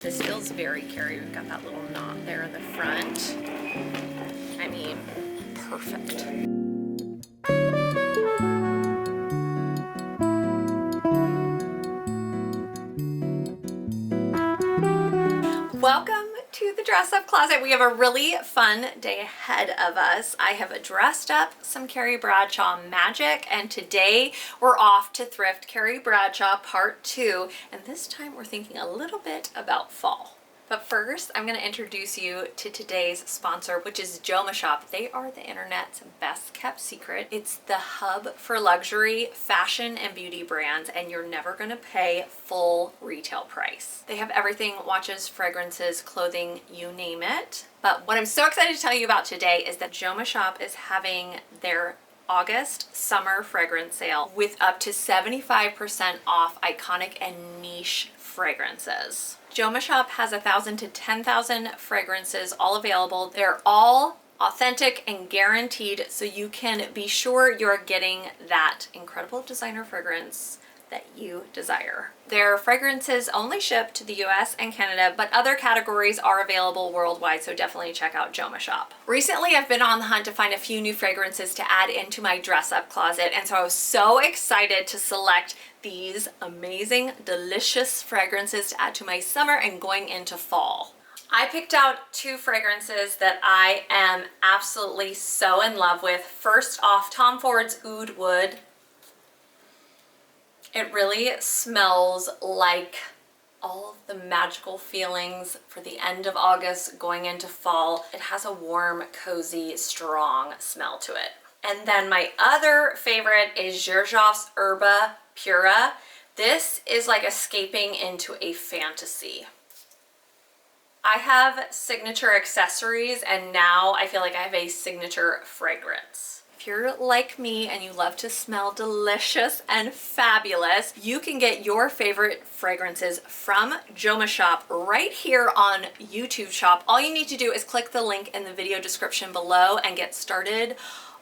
This feels very Carrie. We've got that little knot there in the front. I mean, perfect. Welcome to the dress up closet. We have a really fun day ahead of us. I have dressed up some Carrie Bradshaw magic, and today we're off to thrift Carrie Bradshaw part 2, and this time we're thinking a little bit about fall. But first, I'm going to introduce you to today's sponsor, which is JOMAShop. They are the internet's best kept secret. It's the hub for luxury fashion and beauty brands, and you're never going to pay full retail price. They have everything: watches, fragrances, clothing, you name it. But what I'm so excited to tell you about today is that JOMAShop is having their August summer fragrance sale with up to 75% off iconic and niche fragrances. JOMAShop has 1,000 to 10,000 fragrances all available. They're all authentic and guaranteed, so you can be sure you're getting that incredible designer fragrance that you desire. Their fragrances only ship to the US and Canada, but other categories are available worldwide, so definitely check out JOMAShop. Recently, I've been on the hunt to find a few new fragrances to add into my dress up closet, and so I was so excited to select these amazing, delicious fragrances to add to my summer and going into fall. I picked out 2 fragrances that I am absolutely so in love with. First off, Tom Ford's Oud Wood. It really smells like all of the magical feelings for the end of August going into fall. It has a warm, cozy, strong smell to it. And then my other favorite is Xerjoff's Herba Pura. This is like escaping into a fantasy. I have signature accessories, and now I feel like I have a signature fragrance. If you're like me and you love to smell delicious and fabulous, you can get your favorite fragrances from JOMAShop right here on YouTube Shop. All you need to do is click the link in the video description below and get started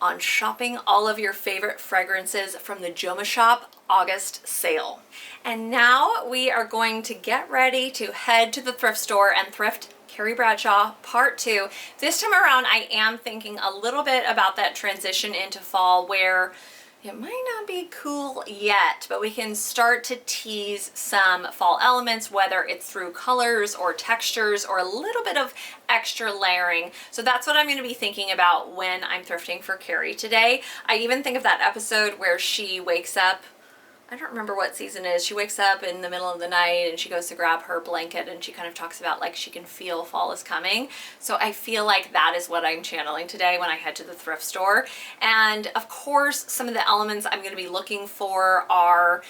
on shopping all of your favorite fragrances from the JOMAShop August sale. And now we are going to get ready to head to the thrift store and thrift Carrie Bradshaw part 2. This time around, I am thinking a little bit about that transition into fall where it might not be cool yet, but we can start to tease some fall elements, whether it's through colors or textures or a little bit of extra layering. So that's what I'm going to be thinking about when I'm thrifting for Carrie today. I even think of that episode where she wakes up, I don't remember what season it is. She wakes up in the middle of the night and she goes to grab her blanket, and she kind of talks about like she can feel fall is coming. So I feel like that is what I'm channeling today when I head to the thrift store. And of course, some of the elements I'm going to be looking for are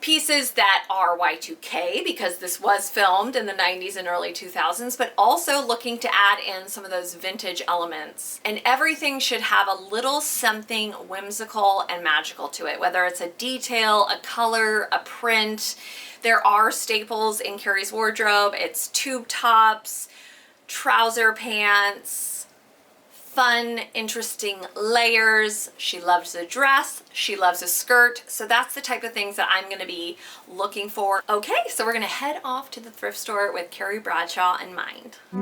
pieces that are Y2K, because this was filmed in the 90s and early 2000s, but also looking to add in some of those vintage elements. And everything should have a little something whimsical and magical to it, whether it's a detail, a color, a print. There are staples in Carrie's wardrobe. It's tube tops, trouser pants, fun, interesting layers. She loves a dress, she loves a skirt. So that's the type of things that I'm going to be looking for. Okay, so we're going to head off to the thrift store with Carrie Bradshaw in mind. All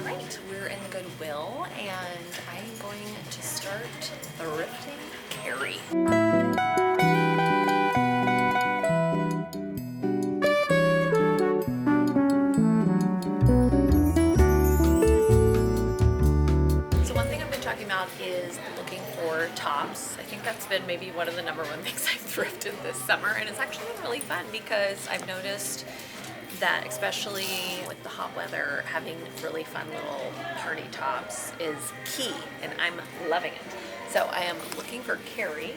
right, we're in the Goodwill, and I'm going to start thrifting Carrie. Is looking for tops. I think that's been maybe one of the #1 things I've thrifted this summer, and it's actually been really fun because I've noticed that, especially with the hot weather, having really fun little party tops is key, and I'm loving it. So I am looking for Carrie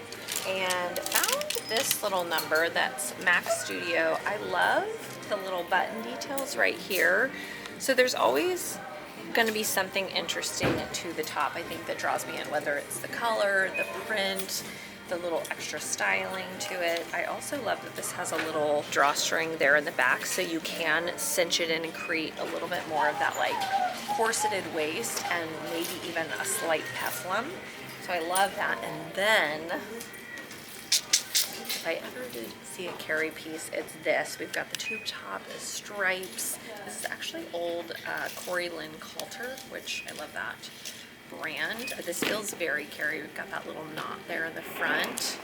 and found this little number that's Max Studio. I love the little button details right here. So there's always going to be something interesting to the top, I think, that draws me in, whether it's the color, the print, the little extra styling to it. I also love that this has a little drawstring there in the back, so you can cinch it in and create a little bit more of that like corseted waist and maybe even a slight peplum. So I love that. And then if I ever did see a Carrie piece, it's this. We've got the tube top, the stripes. This is actually old Corey Lynn Coulter, which I love that brand. This feels very Carrie. We've got that little knot there in the front.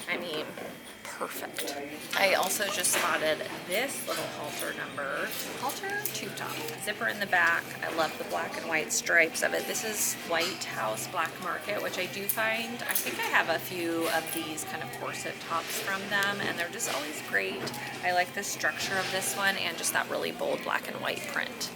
I mean, perfect. I also just spotted this little halter tube top. Zipper in the back. I love the black and white stripes of it. This is White House Black Market, which I do find, I think I have a few of these kind of corset tops from them, and they're just always great. I like the structure of this one and just that really bold black and white print.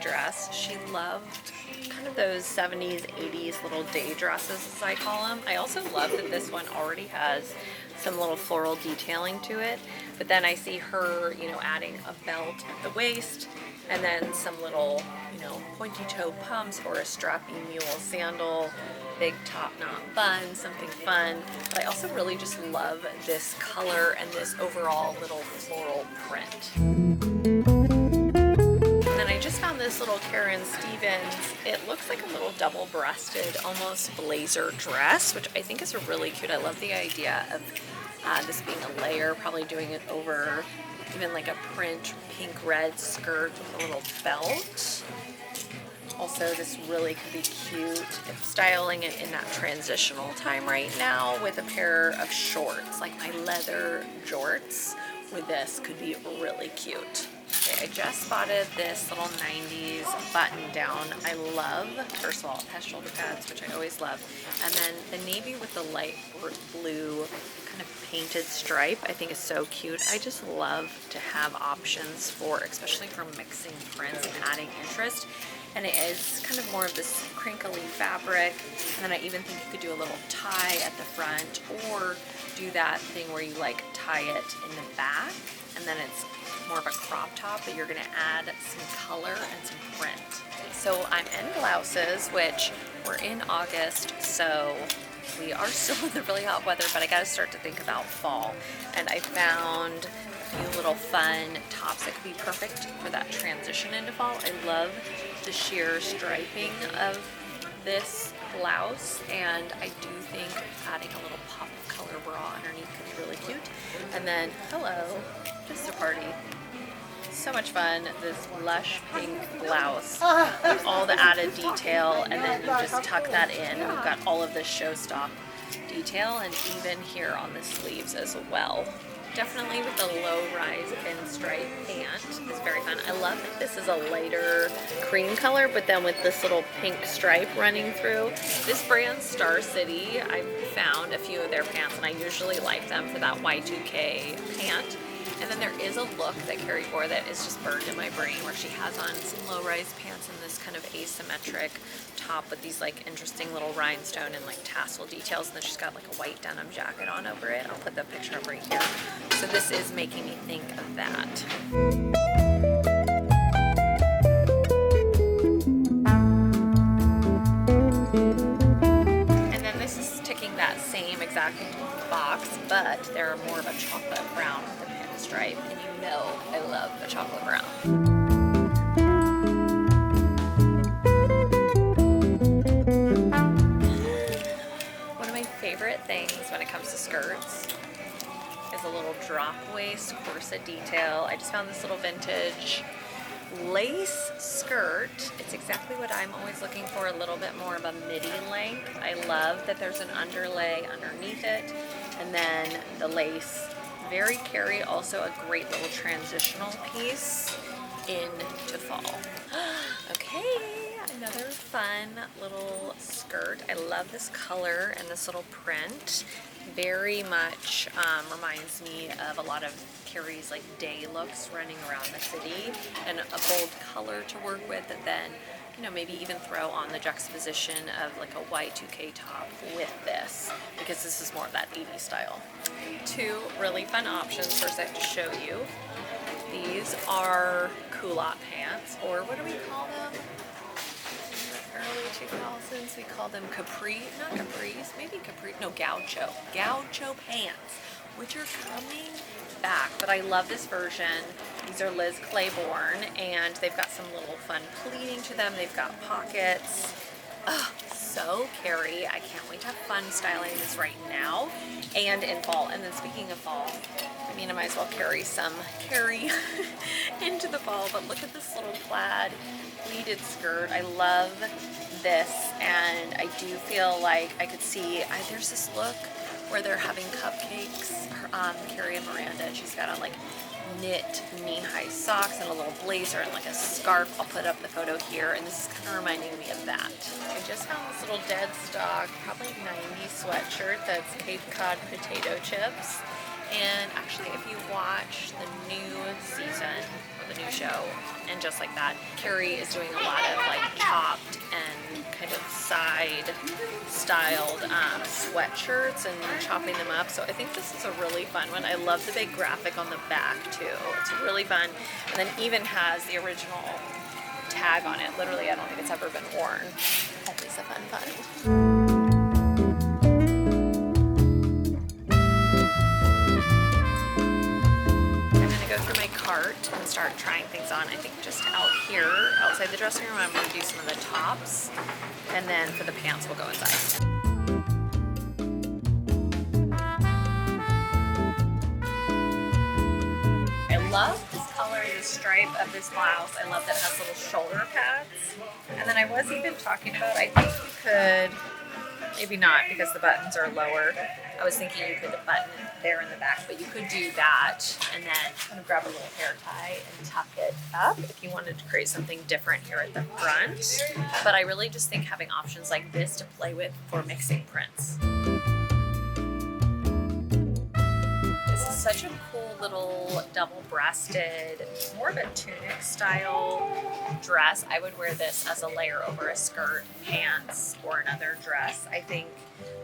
Dress. She loved kind of those 70s, 80s little day dresses, as I call them. I also love that this one already has some little floral detailing to it, but then I see her, you know, adding a belt at the waist and then some little, you know, pointy toe pumps or a strappy mule sandal, big top knot bun, something fun. But I also really just love this color and this overall little floral print. I just found this little Karen Stevens. It looks like a little double-breasted, almost blazer dress, which I think is really cute. I love the idea of this being a layer, probably doing it over even like a print pink-red skirt with a little belt. Also, this really could be cute if styling it in that transitional time right now with a pair of shorts, like my leather jorts with this could be really cute. Okay, I just spotted this little 90s button down. I love, first of all, it has shoulder pads, which I always love. And then the navy with the light blue kind of painted stripe, I think is so cute. I just love to have options for, especially for mixing prints and adding interest. And it is kind of more of this crinkly fabric. And then I even think you could do a little tie at the front or do that thing where you like tie it in the back and then it's more of a crop top, but you're gonna add some color and some print. So I'm in blouses, which we're in August, so we are still in the really hot weather, but I gotta start to think about fall. And I found a few little fun tops that could be perfect for that transition into fall. I love the sheer striping of this blouse, and I do think adding a little pop of color bra underneath could be really cute. And then, hello, just a party. So much fun, this lush pink blouse with all the added detail, and then you just tuck that in. We've got all of this showstop detail, and even here on the sleeves as well. Definitely with the low-rise pinstripe pant is very fun. I love that this is a lighter cream color, but then with this little pink stripe running through. This brand, Star City, I've found a few of their pants, and I usually like them for that Y2K pant. And then there is a look that Carrie wore that is just burned in my brain, where she has on some low-rise pants and this kind of asymmetric top with these like interesting little rhinestone and like tassel details, and then she's got like a white denim jacket on over it. I'll put the picture up right here. So this is making me think of that. And then this is ticking that same exact box, but they're more of a chocolate brown with a pinstripe, and you know I love a chocolate brown. One of my favorite things when it comes to skirts is a little drop waist corset detail. I just found this little vintage lace skirt. It's exactly what I'm always looking for, a little bit more of a midi length. I love that there's an underlay underneath it, and then the lace, very Carrie, also a great little transitional piece into fall. Okay, another fun little skirt. I love this color and this little print. Very much reminds me of a lot of Carrie's like day looks running around the city, and a bold color to work with, and then you know, maybe even throw on the juxtaposition of like a Y2K top with this, because this is more of that 80s style. Two really fun options. First I have to show you. These are culotte pants, or what do we call them? In the early 2000s we call them not capris, maybe capri, no, gaucho pants, which are coming back, but I love this version. These are Liz Claiborne, and they've got some little fun pleating to them. They've got pockets. Oh, so Carrie, I can't wait to have fun styling this right now and in fall. And then speaking of fall, I mean, I might as well carry into the fall, but look at this little plaid pleated skirt. I love this, and I do feel like I could see, there's this look where they're having cupcakes, Carrie and Miranda, and she's got on like knit knee-high socks and a little blazer and like a scarf. I'll put up the photo here, and this is kind of reminding me of that. I just found this little dead stock, probably 90s sweatshirt that's Cape Cod potato chips. And actually, if you watch the new season or the new show, and Just Like That, Carrie is doing a lot of like chopped and kind of side styled sweatshirts and chopping them up. So I think this is a really fun one. I love the big graphic on the back too. It's really fun. And then even has the original tag on it. Literally, I don't think it's ever been worn. Always a fun. And start trying things on. I think just out here, outside the dressing room, I'm going to do some of the tops, and then for the pants, we'll go inside. I love this color, the stripe of this blouse. I love that it has little shoulder pads. And then I was even talking about, I think you could, maybe not because the buttons are lower. I was thinking you could button it there in the back, but you could do that and then kind of grab a little hair tie and tuck it up if you wanted to create something different here at the front. But I really just think having options like this to play with for mixing prints. This is such a cool little double-breasted, more of a tunic style dress. I would wear this as a layer over a skirt, pants, or another dress. I think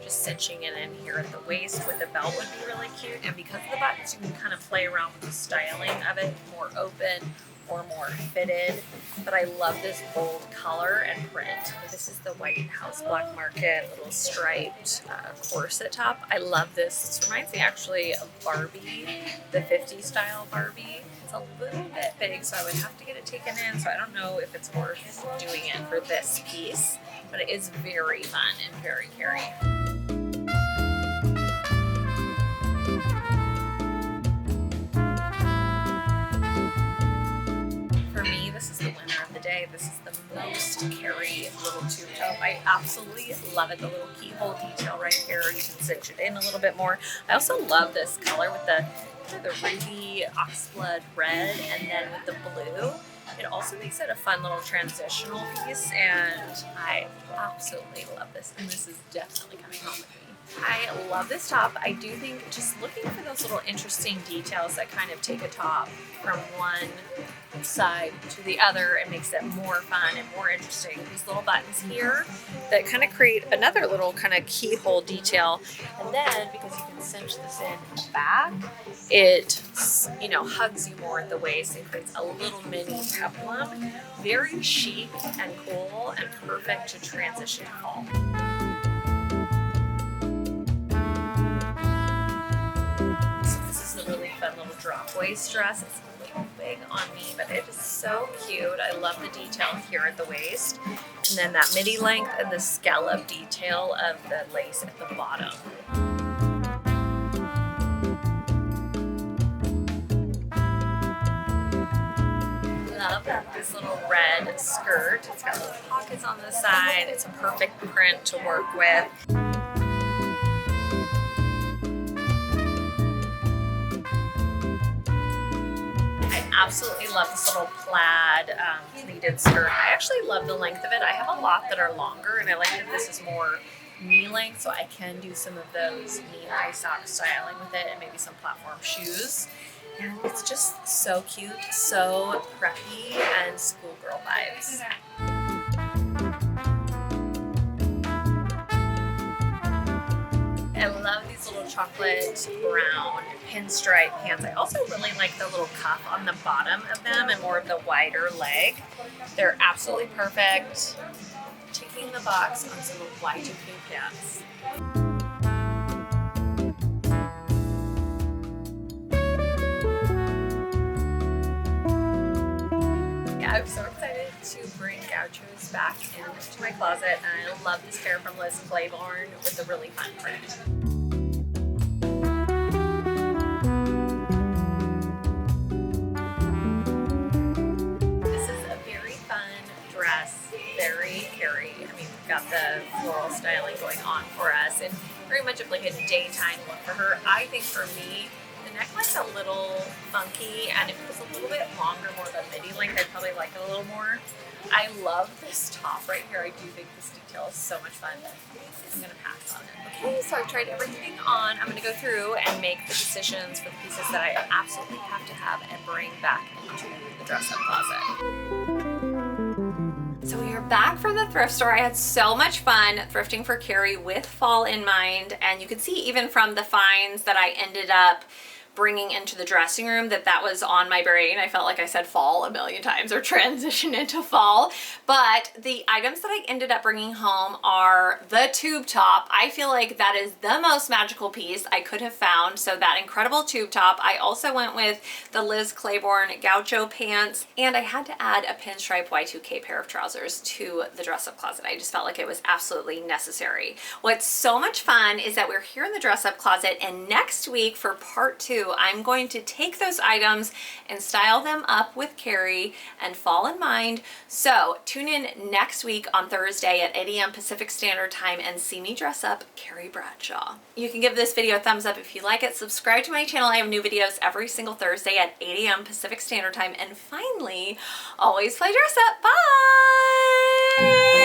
just cinching it in here at the waist with a belt would be really cute. And because of the buttons, you can kind of play around with the styling of it, more open or more fitted. But I love this bold color and print. This is the White House Black Market little striped corset top. I love this. This reminds me actually of Barbie, the 50s style Barbie. It's a little bit big, so I would have to get it taken in. So I don't know if it's worth doing it for this piece, but it is very fun and very Carrie. This is the winner of the day. This is the most Carrie little tube top. I absolutely love it. The little keyhole detail right here. You can cinch it in a little bit more. I also love this color with the ruby oxblood red and then with the blue. It also makes it a fun little transitional piece, and I absolutely love this. And this is definitely coming home with me. I love this top. I do think just looking for those little interesting details that kind of take a top from one side to the other and makes it more fun and more interesting. These little buttons here that kind of create another little kind of keyhole detail. And then because you can cinch this in the back, it, you know, hugs you more at the waist and creates a little mini peplum. Very chic and cool and perfect to transition to fall. Little drop waist dress. It's a little big on me, but it is so cute. I love the detail here at the waist, and then that midi length and the scallop detail of the lace at the bottom. Love this little red skirt. It's got little pockets on the side. It's a perfect print to work with. Absolutely love this little plaid pleated skirt. I actually love the length of it. I have a lot that are longer, and I like that this is more knee length, so I can do some of those knee-high sock styling with it and maybe some platform shoes. And it's just so cute, so preppy, and schoolgirl vibes. this little chocolate brown pinstripe pants. I also really like the little cuff on the bottom of them and more of the wider leg. They're absolutely perfect. Ticking the box on some Y2K pants. I'm so excited to bring gauchos back into my closet, and I love this pair from Liz Claiborne with a really fun print. This is a very fun dress, very Carrie. I mean, we've got the floral styling going on for us, and very much of like a daytime look for her. I think for me, the neckline's a little funky, and if it was a little bit longer, more of a midi length, I'd probably like it a little more. I love this top right here. I do think this detail is so much fun. I'm gonna pass on it. Okay, so I've tried everything on. I'm gonna go through and make the decisions for the pieces that I absolutely have to have and bring back into the dress-up closet. So we are back from the thrift store. I had so much fun thrifting for Carrie with fall in mind, and you could see even from the finds that I ended up bringing into the dressing room that was on my brain. I felt like I said fall a million times or transition into fall, but the items that I ended up bringing home are the tube top. I feel like that is the most magical piece I could have found. So that incredible tube top. I also went with the Liz Claiborne gaucho pants, and I had to add a pinstripe Y2K pair of trousers to the dress up closet. I just felt like it was absolutely necessary. What's so much fun is that we're here in the dress up closet, and next week for part 2, I'm going to take those items and style them up with Carrie and fall in mind. So tune in next week on Thursday at 8 a.m. Pacific Standard Time and see me dress up Carrie Bradshaw. You can give this video a thumbs up if you like it. Subscribe to my channel. I have new videos every single Thursday at 8 a.m. Pacific Standard Time. And finally, always play dress up. Bye!